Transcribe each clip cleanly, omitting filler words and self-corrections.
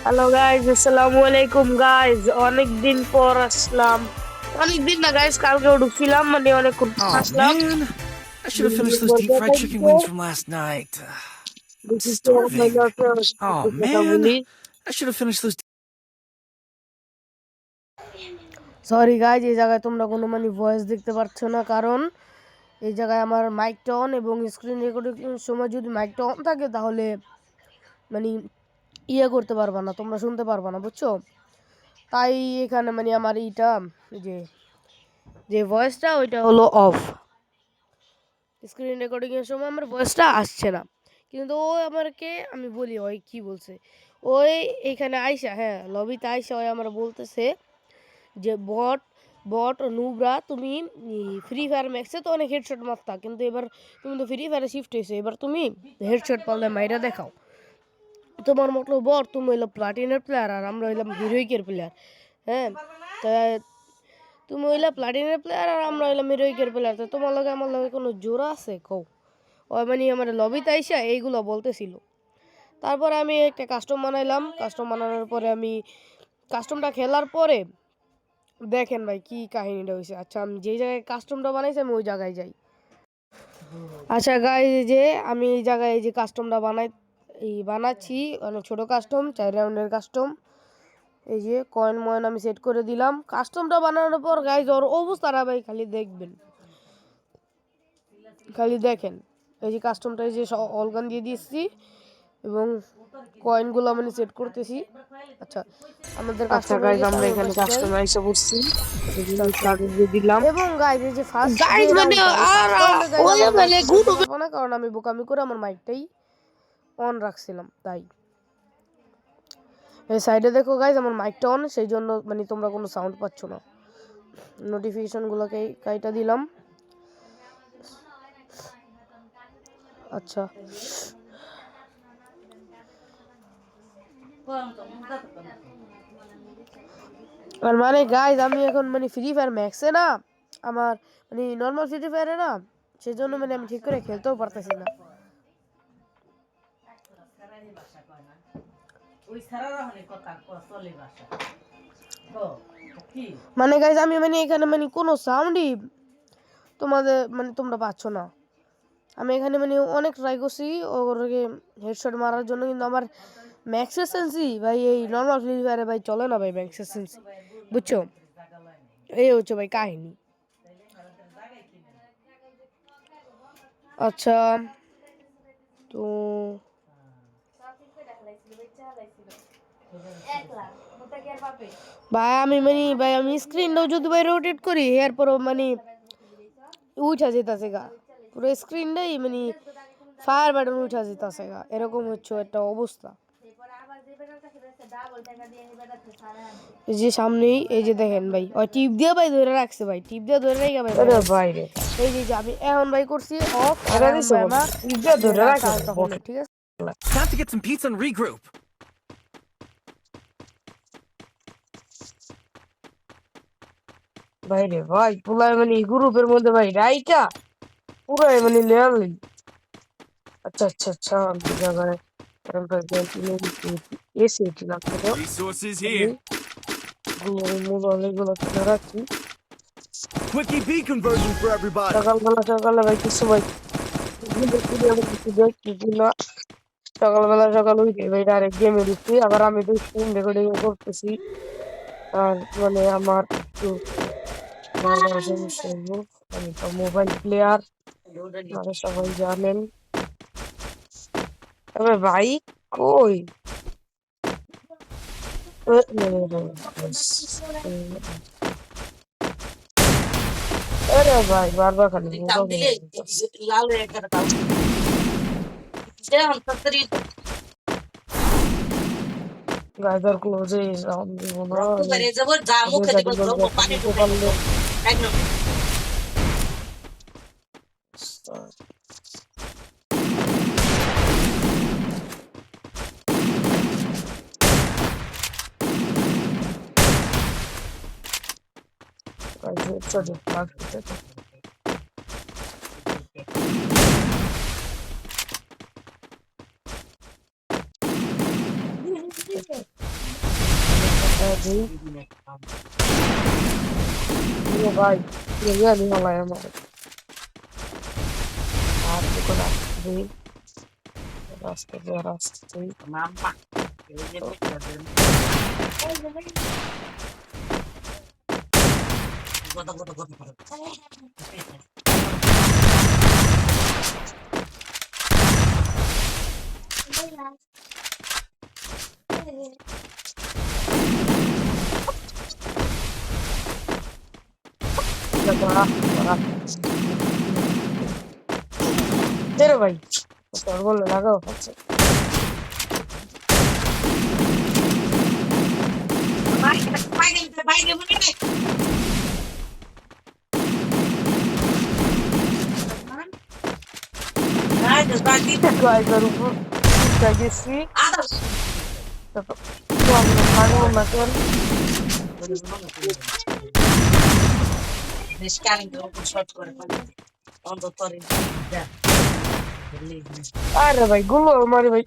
Hello guys, আসসালামু আলাইকুম guys. অনেকদিন পর আসলাম। অনেকদিন না গাইজ, কালকে ঢুকছিলাম, মানে অনেকক্ষণ Oh Aslam. man, I should have finished those deep fried chicken wings from last night. I'm starving. Oh man, I should have finished those. Sorry guys, এই জায়গায় তোমরা কোনো মানে ভয়েস দেখতে পাচ্ছ না, কারণ এই জায়গায় আমার মাইকটা অন এবং স্ক্রিন রেকর্ডিং সময় যদি মাইকটা অন থাকে তাহলে মানে করতে পারবা না, তোমরা শুনতে পারবা না, বুঝছো? তাই এখানে মানে আমার এইটা যে যে ভয়েসটা ওইটা হলো অফ। স্ক্রিন রেকর্ডিংয়ের সময় আমার ভয়েসটা আসছে না, কিন্তু ও আমাকে আমি বলি ওই কি বলছে, ওই এইখানে আইসা, হ্যাঁ লবিতে আইসা ওই আমার বলতেছে যে বট বট নুবরা, তুমি ফ্রি ফায়ার ম্যাক্সে তো অনেক হেডশট মারতা, কিন্তু এবার তুমি তো ফ্রি ফায়ারে শিফট হয়েছে, এবার তুমি হেডশট পারলে মাইরা দেখাও। তোমার মতো বট, তুমি হইলো প্লাটিনের প্লেয়ার আর আমরা হইলাম হিরোইকের প্লেয়ার। হ্যাঁ, তা তুমি হইলা প্লাটিনের প্লেয়ার আর আমরা হইলাম হিরোইকের প্লেয়ার, তো তোমার লগে আমার লগে কোনো জোড়া আছে কও? ওই মানে আমার লবিতে আইসা এইগুলো বলতেছিল। তারপরে আমি একটা কাস্টম বানাইলাম, কাস্টম বানানোর পরে আমি কাস্টমটা খেলার পরে দেখেন ভাই কি কাহিনীটা হয়েছে। আচ্ছা, আমি যেই জায়গায় কাস্টমটা বানাইছি আমি ওই জায়গায় যাই। আচ্ছা গাইজ, যে আমি এই জায়গায় এই যে কাস্টমটা বানাচ্ছি, অনেক ছোটো কাস্টম, 4 রাউন্ডের কাস্টম। এই যে কয়েন ময়েন আমি সেট করে দিলাম। কাস্টমটা বানানোর পর গাইজ ওর অবস্থাটা ভাই খালি দেখবেন, খালি দেখেন। এই যে কাস্টমটা এই যে অলগান দিয়ে দিয়েছি এবং কয়েনগুলো আমি সেট করতেছি। আচ্ছা, আমাদের আচ্ছা কাস্টম হয়ে গাইজ, গেছে, আমরা আমি এখানে পাশে যাই। কাস্টমার এসে পড়ছি, আচ্ছা আচ্ছা, দিয়ে দিলাম এবং গাইজ এই যে ফার্স্ট যে গাইজ, মানে রাউন্ডটা, এই আর ফার্স্ট রাউন্ডে গাইজ ওই আমার মাইক মানে বলতে পারবো না, কারণ আমি বোকামি করে আমার মাইকটাই অন রাখছিলাম। তাই এই সাইডে দেখো গাইজ আমার মাইকটা অন, সেই জন্য মানে তোমরা কোনো সাউন্ড পাচ্ছ না। নোটিফিকেশনগুলোকে কাইটা দিলাম। আচ্ছা, আর মানে গাইজ আমি এখন মানে ফ্রি ফায়ার ম্যাক্সে না, আমার মানে নর্মাল ফ্রি ফায়ারে না, সেই জন্য মানে আমি ঠিক করে খেলতেও পারতেছি না। মানে গাইজ আমি মানে এখানে মানে কোনো সাউন্ডই তোমাদের মানে তোমরা পাচ্ছ না। আমি এখানে মানে অনেক ট্রাই করছি ওকে হেডশট মারার জন্য, কিন্তু আমার ম্যাক্সের সেন্সি ভাই এই নর্মাল ফ্রি ফায়ারে ভাই চলে না ভাই, ম্যাক্সের সেন্সি, বুঝছো? এই হচ্ছে ভাই কাহিনী। আচ্ছা, তো ভাই আমি মানে ভাই আমি স্ক্রিনটাও যদি ভাই রোটেট করি এরপরও মানে উঠা যেতেছে গা, পুরো স্ক্রিনটাই মানে ফায়ার বাটন উঠা যেতেছে গা, এরকম হচ্ছে একটা অবস্থা। এই যে সামনেই এই যে দেখেন ভাই, ওই টিপ দিয়ে ভাই ধরে রাখছে, ভাই টিপ দিয়ে ধরে রেখে ভাই আরে বাইরে এই যে আমি এখন ভাই করছি অফ, আর এটা এখন দিছে ভাই বটে, আমার ইজ্জত ধরে রাখে চার্জ তখন, বটে। ঠিক আছে। Time to get some pizza and regroup. বাইরে ভাই পুলাই মানে গ্রুপের মধ্যে ভাই রাইকা পুরাই মানে লেয়ারলি। আচ্ছা আচ্ছা আচ্ছা, আমি জায়গায় এসে এটি লাগতো তো Resources আমি here. মূল অনেকগুলো কিনে রাখি। Quickie B conversion for everybody. সকালবেলা ভাই কিছু ভাই কিছু দেখতেছি না। সকাল উঠে ভাই ডাইরেক্ট গেমে ঢুকছি, আবার আমি তো স্ক্রিন রেকর্ডিং করতেছি। আর মানে আমার একটু সমস্যা হইব, আমি তো মোবাইল প্লেয়ার, আপনারা সবাই জানেন। তবে ভাই কই আরে ভাই বারবার খালি গাইদার ক্লোজে সাউন্ড দিব না, নিতে পারলে ভাই আমি হলাই আমার আর কোনো রাস্তা নেই রাস্তা দিয়ে রাস্তা দে ভাই তোর বলে লাগাও হচ্ছে গাইজের উপর গেছি আরে ভাই গুলো মারি ভাই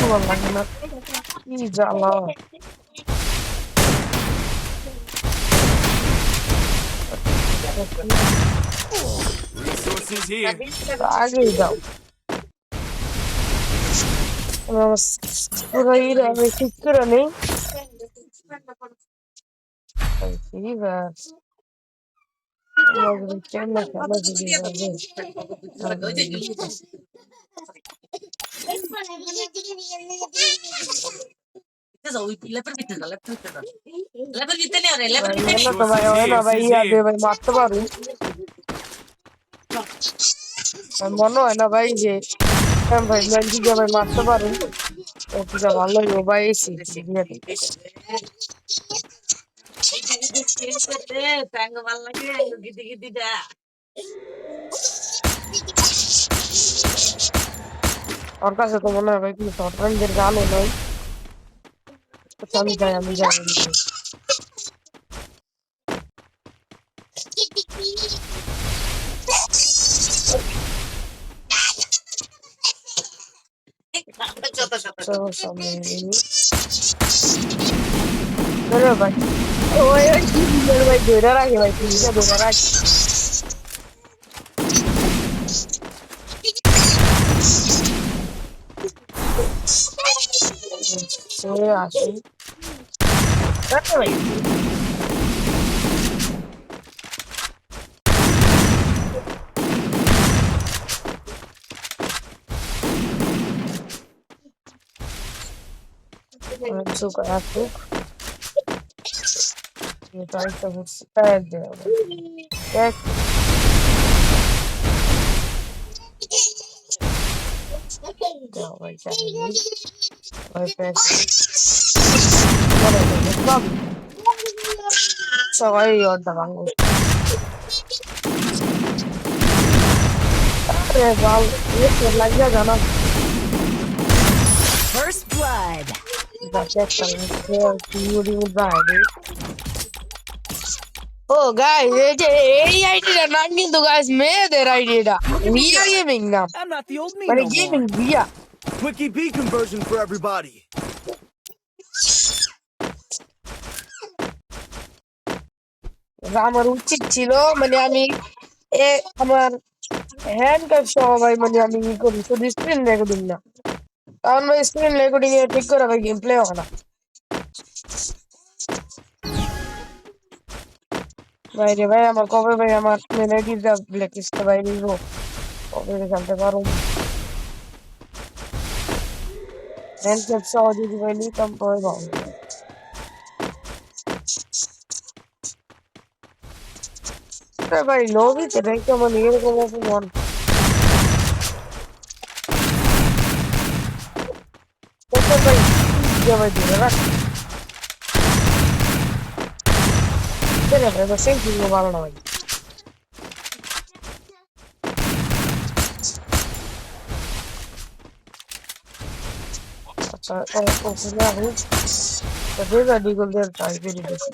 ভালো লাগে না কি জ্বালা Resources here. আগেই দাও পুরো ইরা আমি ঠিক করে নেই কেমন ভাই আগে ভাই মারতে পারুন মনে হয় না ভাই যে ভাই ভাই মারতে পারুন ভালো ভাই এসি ওর কাছে তো মনে হয় ভাই কিন্তু শর্ট রেঞ্জের গানও নয় আমি যাই ভাই ওই ভাই ধরে রাখে ভাই ধরে রাখি আসি ভাই Açúcar, açúcar. Então, você pede. É. Não, vai cair. Vai pegar. Só vai ir outra bangu. Legal. Isso é legal, não? First blood. Oh guys, এই আইডিটা নাম কিন্তু guys মেয়েদের আইডিটা রিয়া গেমিং নাম I'm not the old me মানে no gaming more. Riya Quickie B conversion for everybody. আমার উচিত ছিল মানে আমি আমার হ্যান্ড কাপ সহ ভাই মানে আমি ই করি শুধু স্ক্রিন রেকর্ডিং না কারণ ভাই স্ক্রিন রেকর্ডিং এ ঠিক করে ভাই গেম প্লে হয় না ভাই রে ভাই আমার কবে ভাই আমার মেলেডি দা ব্ল্যাক লিস্টে ভাই নিব কবে খেলতে পারবো হ্যান্ড কাপ সহ যদি ভাই নিতাম পরে ভালো ভাই লবিতে রেখে মানে এরকম অপমান ভাই ভাই ধরে রাখ ভাই সেই জিনিস ভালো না ভাই আচ্ছা ডিগল দিয়ে ট্রাই করে দেখি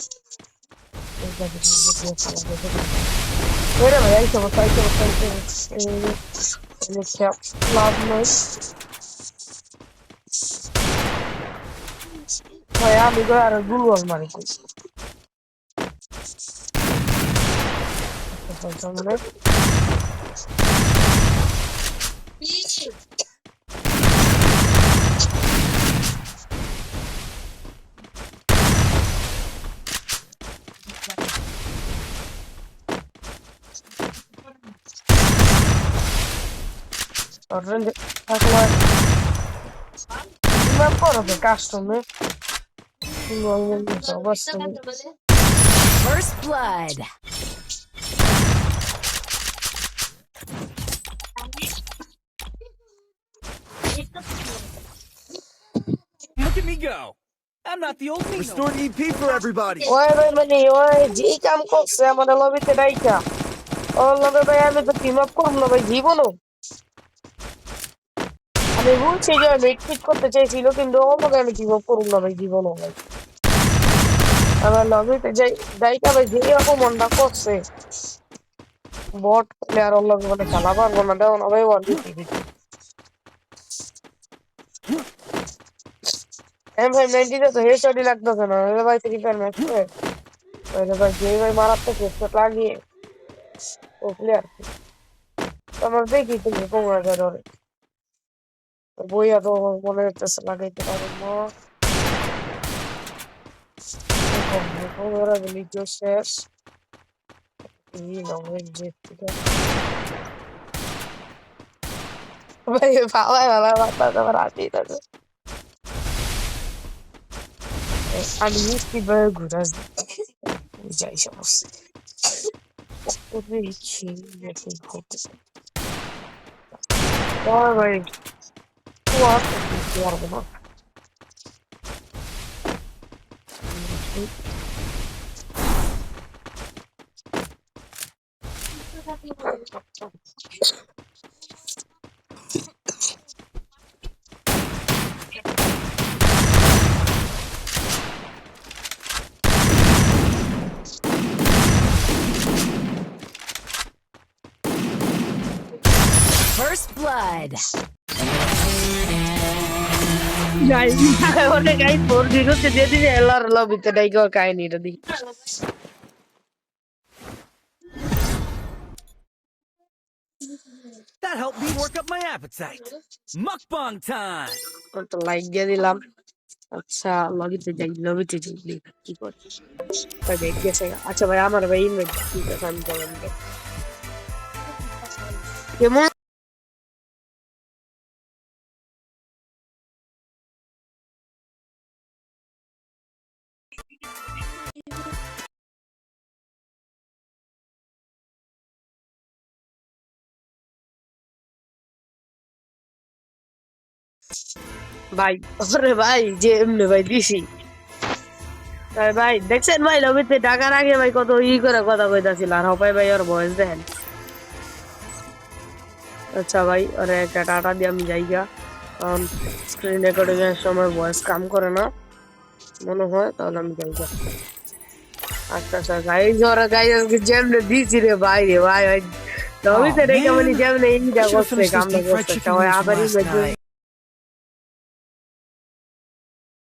Mira, me dice, vos sabés que love noise. ভাই আমি তো আর গুলওয়াল মারি কই মানে Torrente takla bilmem konuda kaçtığımı bilmiyorum bastım. First blood. Look at me go. I'm not the old me. Restore the EP for everybody. ওই ভাই মানে ওই যে কাম করছে আমাদের লবিতে ডাইকা ওর লগে ভাই আমি তো টিম আপ করব না ভাই জীবনও আমি বলছি যে আমি ঠিক করতে চাইছিল কিন্তু ওর লগে আমি টিম আপ করব না ভাই জীবনও ভাই আমার লবিতে যাই ডাইকা ভাই যে রকম মনটা করছে বট প্লেয়ার ওর লগে মানে খেলা পারবো না দেও না ভাই ওয়ান দিতে M590 তো হেডশটই লাগতেছে না ওরে ভাই ফ্রি ফায়ার ম্যাচ করে ওরে ভাই যে ভাই মারাত্মক হেডশট লাগিয়ে ও প্লেয়ার তোমার দেখি তুমি কোমরা ধরে বইয়া তো মনে হচ্ছে লাগাইতে পারবো না কোমরা বলি জোসেস এই লঙ্গের যে ভাই ভালো বাতা রাতি থাকে আমি মিষ্টি ভাই ঘুরাস যাই সমস্যা ওরে ইচ্ছে দেখি হতে ভাই what পারবো না First blood. গাইস ওরে গাইস 4-0 তে দিয়ে দিছে এলআর লবিতে ডাইকা কাহিনীটা দি That helped me work up my appetite. Mukbang time. তো লাইক দিয়ে দিলাম আচ্ছা লবিতে যাই কি করছিস ভাই দেখ গেছে আচ্ছা ভাই আমার ভাই ইনভাইট ঠিক আছে আমি বললাম কেমন ভাই ওরে ভাই যে এমনি ভাই দিছি ভাই দেখছেন ভাই লবিতে টাকার আগে ভাই কত করে কথা কইতাছিল আর হপাই ভাই ওর ভয়েস দেখেন আচ্ছা ভাই ওরে একটা টাটা দিয়ে আমি যাইগা কারণ স্ক্রিন রেকর্ডিং এর সময় ভয়েস কাম করে না মনে হয় তাহলে আমি যাইগা আচ্ছা গাইজ ওরা গাইজ আজকে যেমনে দিছি রে ভাই লবিতে রেখে মানে যেমনে এইটা করছে কামটা করছে সবাই আবারই